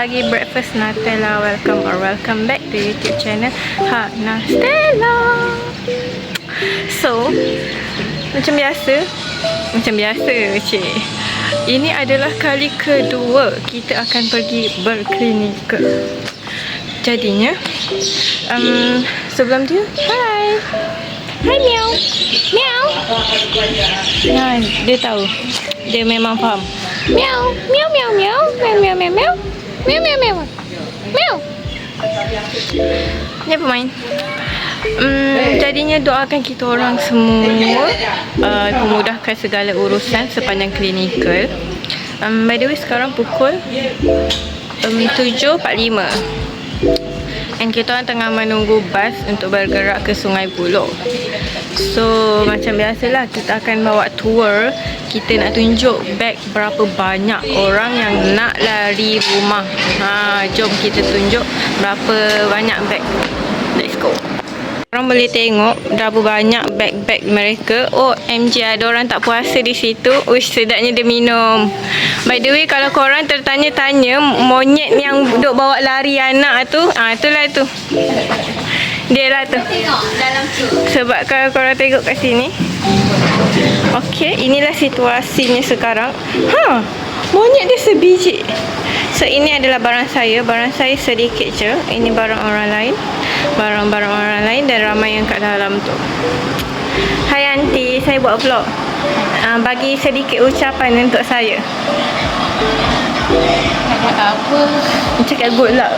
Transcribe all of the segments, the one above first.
pagi breakfast Nutella. Welcome back to YouTube channel Nutella. So, macam biasa cik. Ini adalah kali kedua kita akan pergi berklinik. Jadinya sebelum tu, Hai Meow. Nah, dia tahu. Dia memang faham. Meow. Never mind. Jadinya doakan kita orang semua memudahkan segala urusan sepanjang klinikal. By the way, sekarang pukul 7.45 and kita orang tengah menunggu bas untuk bergerak ke Sungai Buloh. So macam biasalah, kita akan bawa tour. Kita nak tunjuk beg berapa banyak orang yang nak lari rumah. Jom kita tunjuk berapa banyak beg. Let's go. Orang boleh tengok berapa banyak beg-beg mereka. Oh, MJ, ada orang tak puasa di situ. Uish, sedapnya dia minum. By the way, kalau korang tertanya-tanya monyet yang duk bawa lari anak tu, itulah tu. Dia lah tu. Sebab kalau korang tengok kat sini. Okey, inilah situasinya sekarang. Monyet dia sebiji. So ini adalah barang saya. Barang saya sedikit je. Ini barang orang lain. Barang-barang orang lain dan ramai yang kat dalam tu. Hai aunty, saya buat vlog. Bagi sedikit ucapan untuk saya. Cakap apa? Cakap good luck.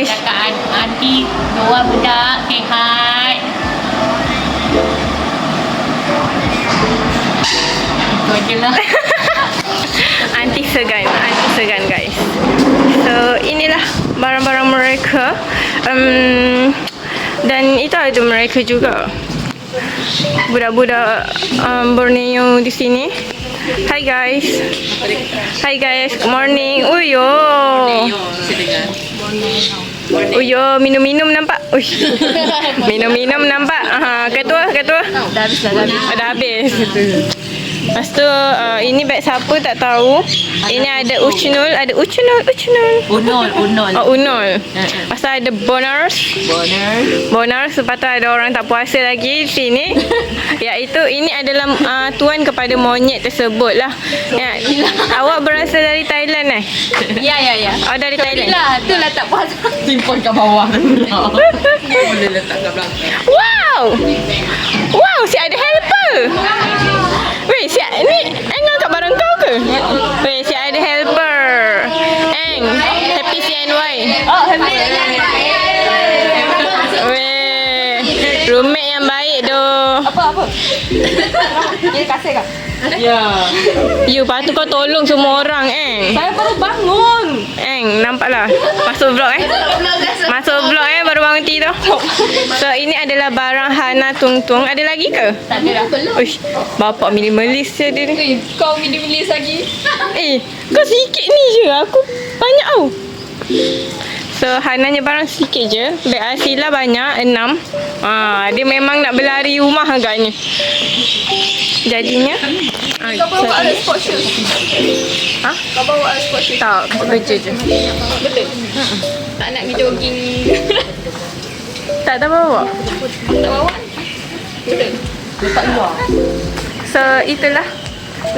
Cakap aunty, dua budak sihat. Itu je lah. Aunty segan guys. So inilah barang-barang mereka. Dan itu ada mereka juga. Budak-budak Borneo di sini. Hi guys, good morning. Uyo, minum-minum nampak. Minum-minum nampak. Ketua. Dah habis. Lepas tu ini beg siapa tak tahu. Ini ada Ucnul. Unol. Lepas tu ada Boners. Lepas tu ada orang tak puasa lagi di sini. Iaitu ini adalah tuan kepada monyet tersebut lah. Awak berasal dari Thailand Ya. Oh, dari Thailand. Itulah tak puas. Simpan kat bawah. Boleh letak kat belakang. Wow, si ada helper. Weh, si ni angkat barang kau ke? Weh, si ada helper. Happy CNY. Oh, happy. Weh, roommate yang baik doh. Apa? Dia kasih kak? Ya. You patut kau tolong semua orang Saya baru bangun. Nampaklah. Masuk vlog baru bangun tidur. So ini adalah barang Hana Tungtung. Ada lagi ke? Tak ada dah. Uish, bapak minimalis je dia ni. Kau minimalis lagi. Kau sikit ni je. Aku banyak tau. So Hananya barang sikit je. Beg Asila banyak, 6. Dia memang nak berlari rumah agaknya. Jadinya Kau bawa ada sport shoes? Kau bawa ada sport shoes? tak, kerja je. Betul? Tak nak pergi jogging. Tak bawa. Tak bawa? Betul? Letak luar. So itulah.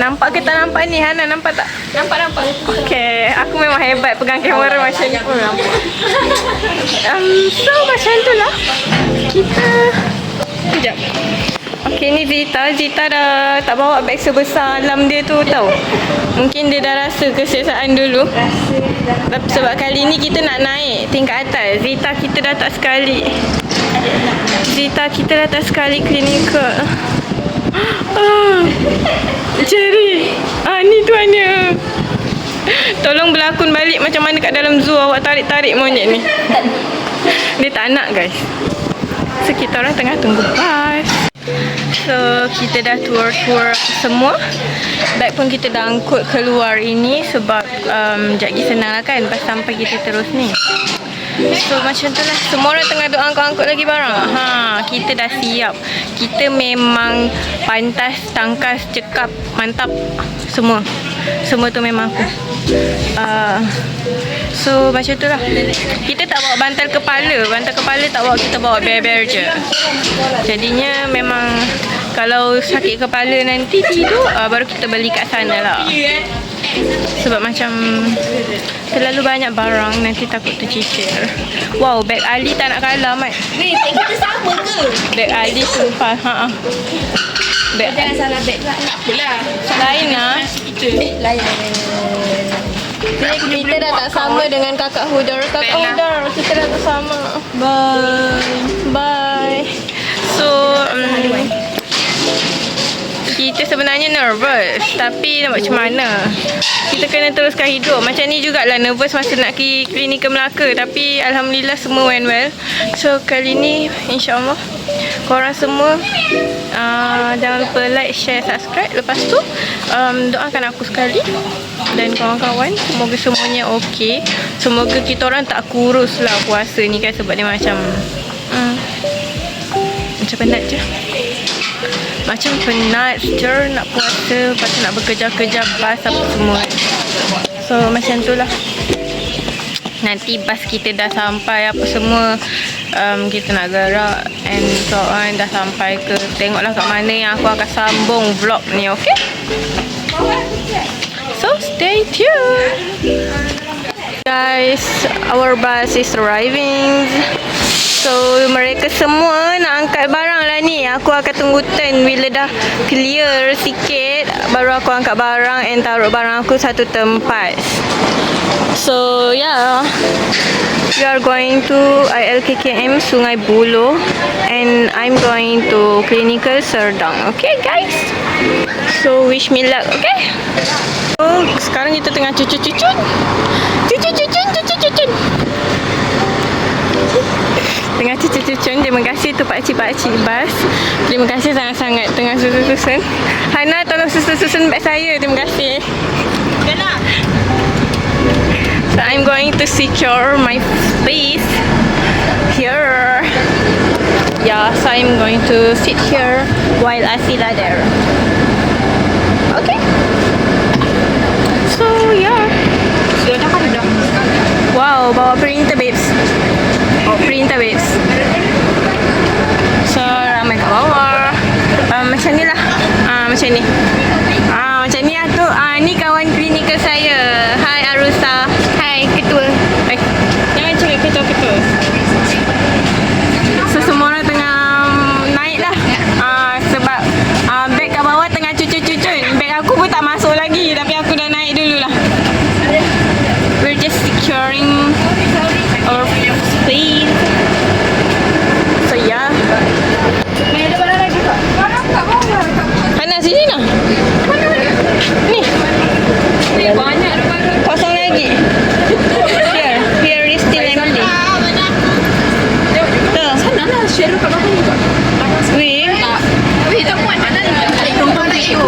Nampak ke tak nampak ni Hana? Nampak tak? Nampak. Okay, aku memang hebat pegang kamera macam ni pun nampak. So macam tu lah. Kita sekejap. Okay, ni Zita dah tak bawa beg sebesar alam dia tu tau. Mungkin dia dah rasa kesesaan dulu. Sebab kali ni kita nak naik tingkat atas. Zita kita datang sekali klinikal. Jerry, ni tuannya. Tolong berlakon balik macam mana kat dalam zoo awak tarik-tarik monyet ni. Dia tak nak guys. So kita orang tengah tunggu bas. So kita dah tour semua. Beg pun kita dah angkut keluar ini. Sebab sekejap lagi senang lah kan. Lepas sampai kita terus ni. So macam tu lah. Semua orang tengah duk angkut lagi barang. Kita dah siap. Kita memang pantas, tangkas, cekap, mantap semua. Semua tu memang aku. So macam tu lah. Kita tak bawa bantal kepala. Bantal kepala tak bawa, kita bawa bear-bear je. Jadinya memang kalau sakit kepala nanti tidur, baru kita beli kat sana lah. Sebab macam terlalu banyak barang, nanti takut tercicir. Wow, beg Ali tak nak kalah, Mat. Weh, beg kita sama ke? Beg Ali sumpah. Beg Jangan salah beg pula. Tak apalah. lain lah. Lain. Kita dah tak sama dengan kakak Hudar. Kakak Hudar, kita dah tak sama. Bye. So, kita sebenarnya nervous, tapi nak buat macam mana? Kita kena teruskan hidup. Macam ni jugalah nervous masa nak pergi Klinikal Melaka, tapi alhamdulillah semua went well. So kali ni insya-Allah korang semua jangan lupa like, share, subscribe. Lepas tu doakan aku sekali dan kawan-kawan, semoga semuanya okey. Semoga kita orang tak kurus lah puasa ni kan, sebab dia macam penat je. Macam penat je nak puasa, lepas tu nak bekerja-kerja bas apa semua. So macam tu lah. Nanti bas kita dah sampai apa semua, kita nak gerak and so on, dah sampai ke. Tengoklah kat mana yang aku akan sambung vlog ni, okay? So stay tuned. Guys, our bus is arriving. So mereka semua nak angkat barang lah ni. Aku akan tunggu turn bila dah clear sikit, baru aku angkat barang and taruh barang aku satu tempat. So yeah, we are going to ILKKM Sungai Buloh and I'm going to Klinikal Serdang. Okay guys, so wish me luck, okay? So sekarang kita tengah cucun. Tengah cucun. Terima kasih tu pakcik-pakcik bas. Terima kasih sangat-sangat tengah susun-susun. Hana tolong susun-susun beg saya. Terima kasih. Kenapa? So I'm going to secure my space here. Yeah, so I'm going to sit here while Asila there. Okay. So yeah. Sudah dapat dah. Wow, bawa printer babes. Printer babes. So ramai kat bawah. Macam ni lah. Macam ni. Macam ni lah tu. Ni kawan klinikal saya. Hai Arusa. Hai ketua. Jangan cakap ketua-ketua. So semua orang tengah naik lah. Sebab beg kat bawah tengah cucun. Beg aku pun tak masuk lagi, tapi aku dah naik dulu lah. We're just securing our space. So yeah. Ada barang lagi tak? Barang kat bawah. Hana sini nak. Ni. Banyak ada barang. Kosong lagi. Here is still empty. Tu. Sana lah, share kat bawah juga. Weh. Weh, tak muat mana ni? Tumpang itu.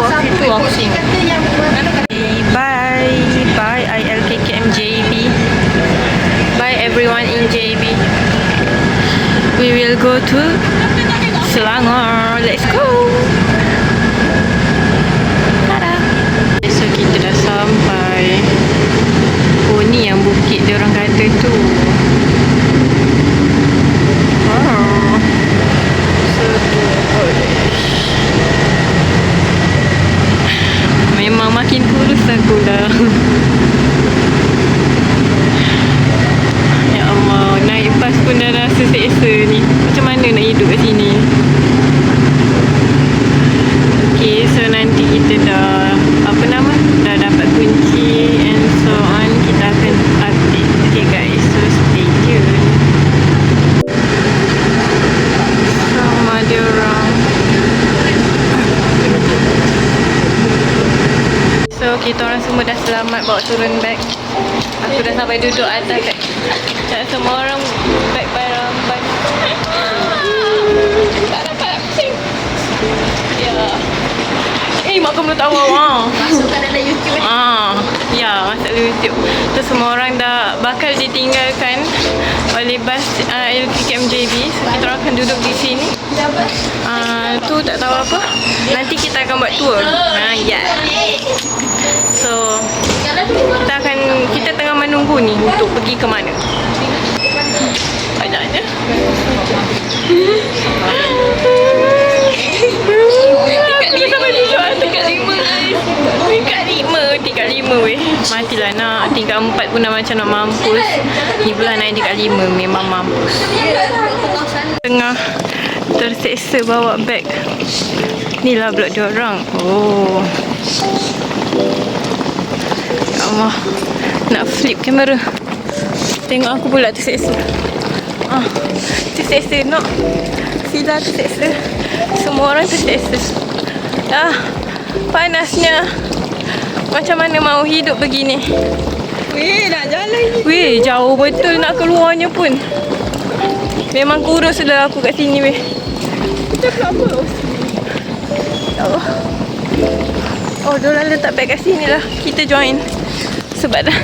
Bye ILKKM JB. Bye everyone in JB. We will go to Selangor. Let's go. Tada. So kita dah sampai. Oh ni yang bukit dia orang kata tu. Oh. So memang makin kurus aku dah. Ya Allah, naik bas pun dah rasa seksa ni. Macam mana nak hidup kat sini? Okay, so nanti kita dah dah dapat kunci and so on. Kita akan update. Okay guys, so stay tuned. Sama dia orang. So kita orang semua dah selamat bawa turun beg. Aku dah sampai duduk atas beg. Dan semua orang beg barang. Tak dapat pusing. Ya. Mak aku belum tahu awak. Masukkan dalam YouTube. Ya, masuk dalam YouTube. Tu semua orang dah bakal ditinggalkan oleh bas ILKKM JB. So kita orang akan duduk di sini. Tu tak tahu apa. Nanti kita akan buat tour. Ya. So kita tengah menunggu ni untuk pergi ke mana. Banyak-banyak. Tingkat 5 weh. Matilah nak. Tingkat 4 pun dah macam nak mampus. Ni pula naik tingkat 5. Memang mampus. Tengah terseksa bawa beg. Ni lah blok diorang. Oh. Ya Allah. Nak flip kamera. Tengok aku pula terseksa. Terseksa nak. Sila terseksa. Semua orang terseksa. Panasnya. Macam mana mau hidup begini? Weh, nak jalan ni. Weh, jauh betul nak keluarnya pun. Memang kurus dah aku kat sini weh. Kita kenapa? Ya Allah. Oh, diorang letak beg kat sini lah. Kita join. Sebab dah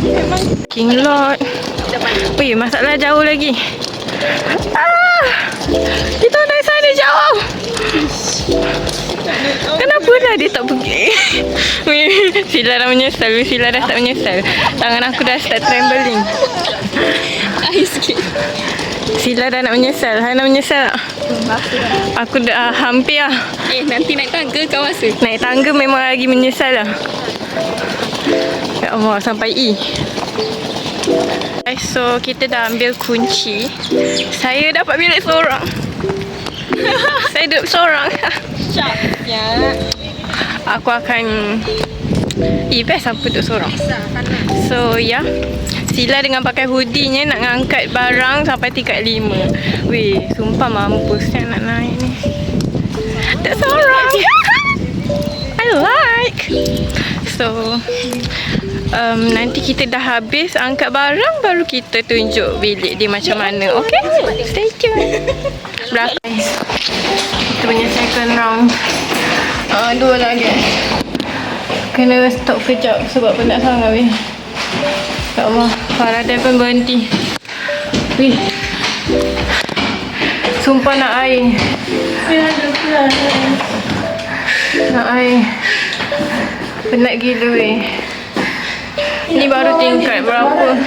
memang King Lord. Weh, masalah jauh lagi. Kita dari sana jauh. Kenapa dah dia tak pergi? Sila dah menyesal. Sila dah tak menyesal. Tangan aku dah start trembling. Air sikit. Sila dah nak menyesal. Hana menyesal tak? Aku dah hampir lah. Nanti naik tangga kau rasa? Naik tangga memang lagi menyesal lah. Ya Allah, sampai E. So, kita dah ambil kunci. Saya dapat bilik seorang. Saya duduk seorang. Syapnya. Aku akan best aku duduk seorang. So ya, Sila dengan pakai hoodie-nya nak ngangkat barang sampai tingkat 5. Weh, sumpah mampus yang nak naik ni. Tak seorang. I like. So nanti kita dah habis angkat barang, baru kita tunjuk bilik dia macam mana. Okay, stay tune. Berapa? Kita punya second round. 2 lagi. Kena stop kejap sebab penat sangat weh. Ya Allah, Farada pun berhenti. Weh, sumpah nak air. Nak air. Penat gila weh. Ni baru tingkat berapa?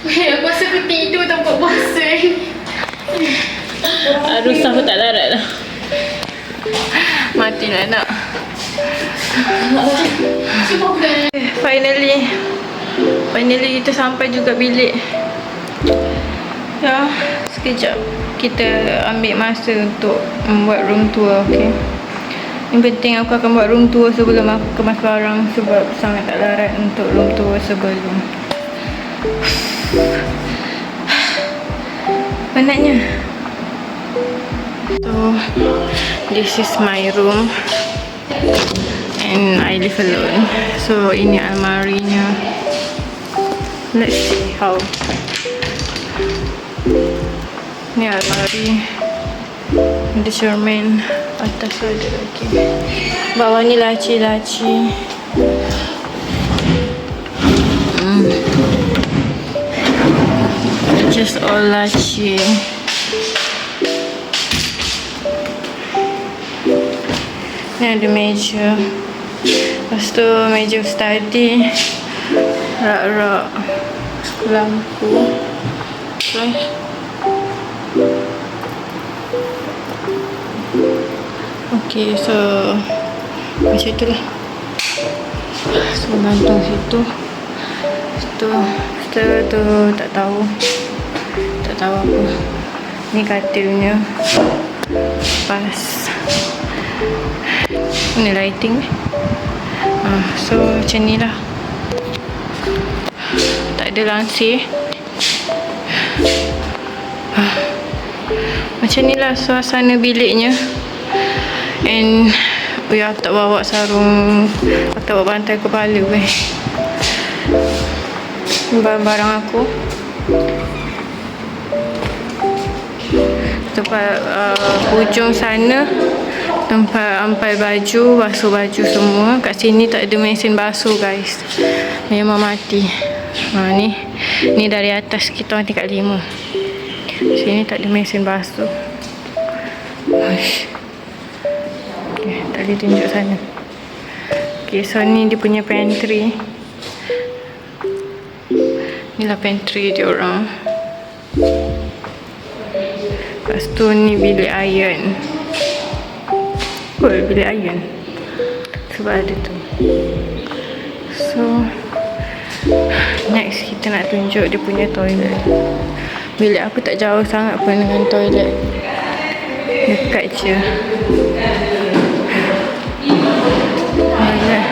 Weh, aku rasa aku tidur tanpa puasa. Arus aku tak larat lah. Matilah nak. Finally kita sampai juga bilik. Ya, sekejap kita ambil masa untuk membuat room tour, okey. Yang penting aku akan buat room tour sebelum aku kemas barang sebab sangat tak larat untuk room tour sebelum. Penatnya. So, this is my room and I live alone. So, ini almarinya. Let's see how. Ni almari. Ada cermin. Atas ada lagi. Bawah ni laci-laci. Just all laci. Ni ada meja. Lepas tu meja study. Rak-rak lampu. Okay. Okay, so macam itulah. So gantung situ. Setelah tu tak tahu apa. Ni katilnya. Pas. Ni lighting. So macam ni lah. Tak ada langsir. Macam ni lah suasana biliknya. And aku tak bawa sarung. Aku tak bawa bantal kepala weh. Barang-barang aku. Tempat hujung sana tempat ampai baju, basuh baju semua. Kat sini tak ada mesin basuh guys. Memang mati. Ni dari atas kita orang tingkat 5. Sini tak ada mesin basuh. Okay, tadi tunjuk sana. Okay, so ni dia punya pantry. Inilah pantry dia orang. Lepas tu ni bilik iron. Bilik iron. Sebab ada tu. So next kita nak tunjuk dia punya toilet. Bilik aku tak jauh sangat pun dengan toilet. Dekat je. Toilet.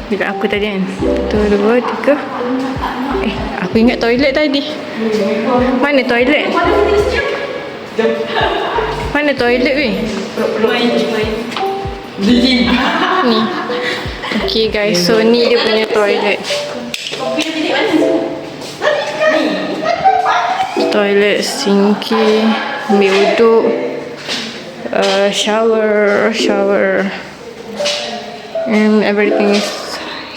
Bilik aku tadi kan. 1, 2, 3. Aku ingat toilet tadi. Mana toilet? Mana toilet weh? Ni. Okay guys, so ni dia punya toilet. Toilet, sinki, ambil uduk, shower, and everything is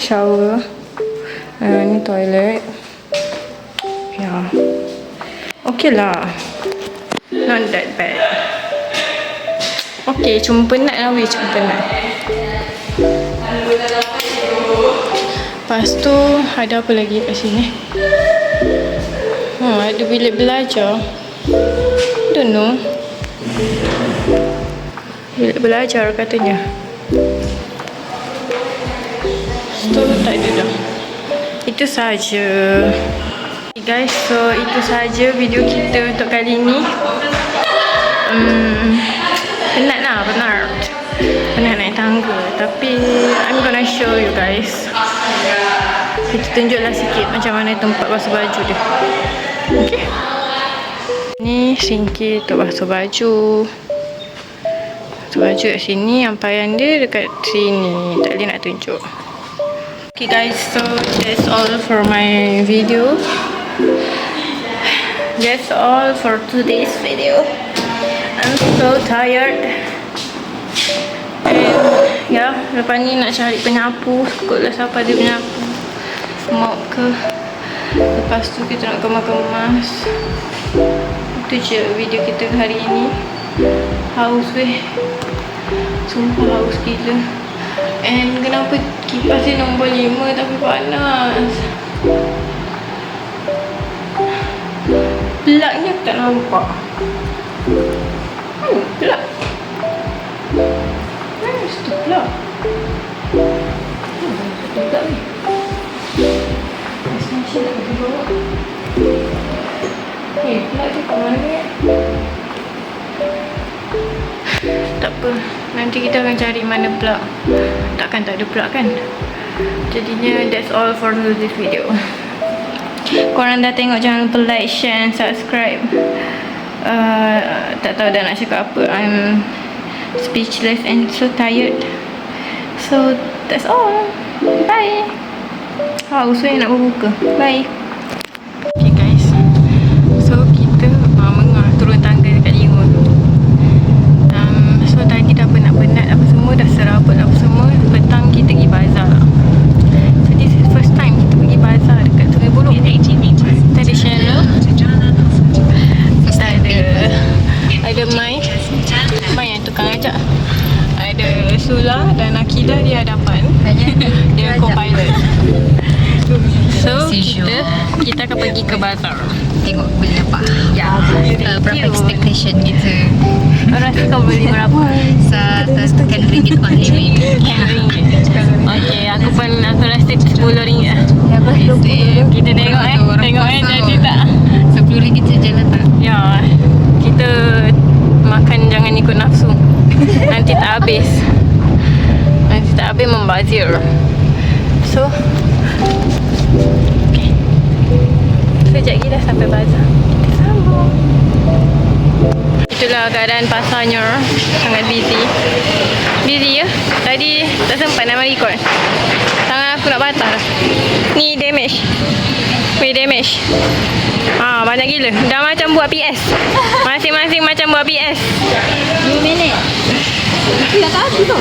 shower. Ni toilet. Ya. Okay lah. Not that bad. Okay, cuma penat lah weh, cuma penat. Lepas tu ada apa lagi kat sini? Ada bilik belajar. Don't know. Bilik belajar katanya. Tu tak ada dah. Itu saja. Okay guys, so itu saja video kita untuk kali ni. Penat lah, benar. Penat naik tangga. Tapi I'm gonna show you guys. Kita tunjuklah sikit macam mana tempat basuh baju dia. Okay. Ni sinki untuk basuh baju. Basuh baju kat sini. Ampayan dia dekat sini. Tak boleh nak tunjuk. Okay guys, so that's all for my video. That's all for today's video. I'm so tired. And ya, lepas ni nak cari penyapu. Kotlah siapa ada penyapu. Mop ke. Lepas tu kita nak kemas-kemas. Itu je video kita hari ini. Haus weh. Sumpah haus gila. And kenapa kipas dia nombor 5 tapi panas. Plugnya tak nampak. Plug. Where's the plug? Plug ni. Extension nak pergi bawa. Plug tu kat mana ni? Tak apa. Nanti kita akan cari mana plug. Takkan tak ada plug kan? Jadinya that's all for this video. Korang dah tengok, jangan lupa like, share and subscribe. Tak tahu dah nak cakap apa. I'm speechless and so tired. So that's all. Bye. Haus weh nak berbuka. Bye. Okay guys, so kita mengah turun tangga dekat 5. So tadi dah penat-penat apa semua, dah serabut apa semua. Petang kita pergi bazar. So this is first time kita pergi bazar dekat Sungai Buloh. Traditional. Ada Mai yang tukang ajak. Ada Sula dan Akilah di hadapan. Dia co-pilot. So kita akan pergi ke bazar. Tengok beli apa. Ya. Berapa expectation kita. Rasa kau beli berapa? Sekian ringgit on ringgit. Okay, aku rasa RM10. Kita tengok jadi tak. RM10 saja lah tak. Ya, kita makan jangan ikut nafsu. Nanti tak habis. Membazir. So okay, sekejap lagi dah sampai bazar. Kita sambung. Itulah keadaan pasarnya. Sangat busy. Busy ya. Tadi tak sempat nak record. Tangan aku nak patah dah. Ni damage. Damage. Banyak gila. Dah macam buat PS. Masing-masing macam buat PS. 2 minit. Dah tak habis tau.